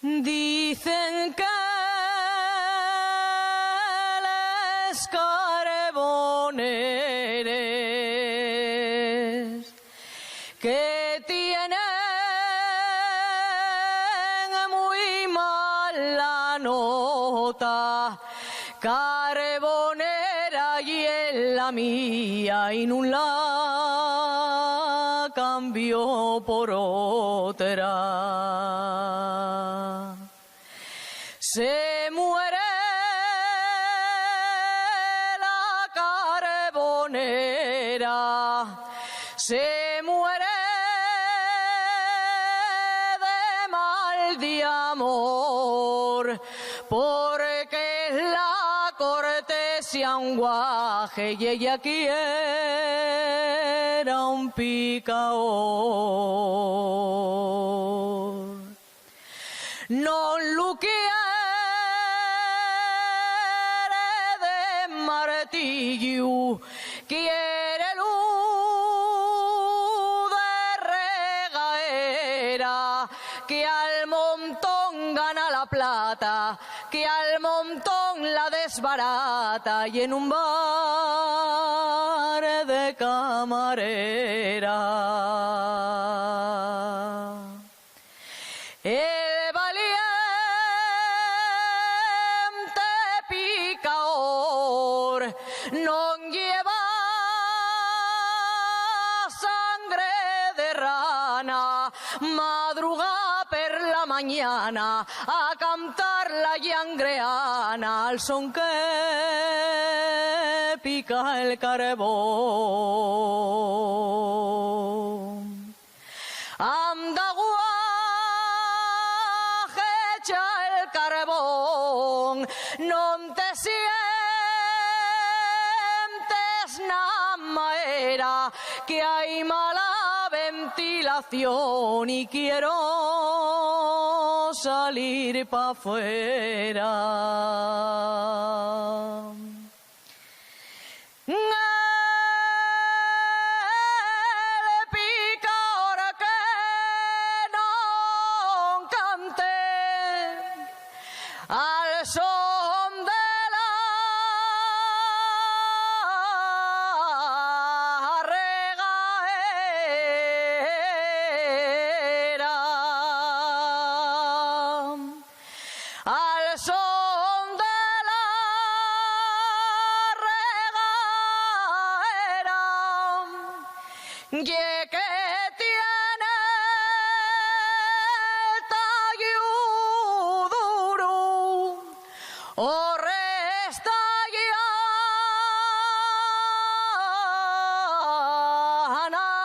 Dicen que les carboneres que tienen muy mala nota, carbonera y en la mía y no la cambio por otra. Se muere la carbonera, se muere de mal de amor, porque es la cortesia un guaje y ella quiera un picador. No lo quiere de martillo, quiere luz de regaera, que al montón gana la plata, que al montón la desbarata y en un bar de camarera. El valiente picador no lleva sangre de rana, madruga per la mañana a cantar la llangreana al son que pica el carbón. Anda echa el carbón, no te sientes nada maera, que hay mala ventilación y quiero salir pa' afuera. Al son de la regaera, al son de la regaera, ye que tiene o resta llana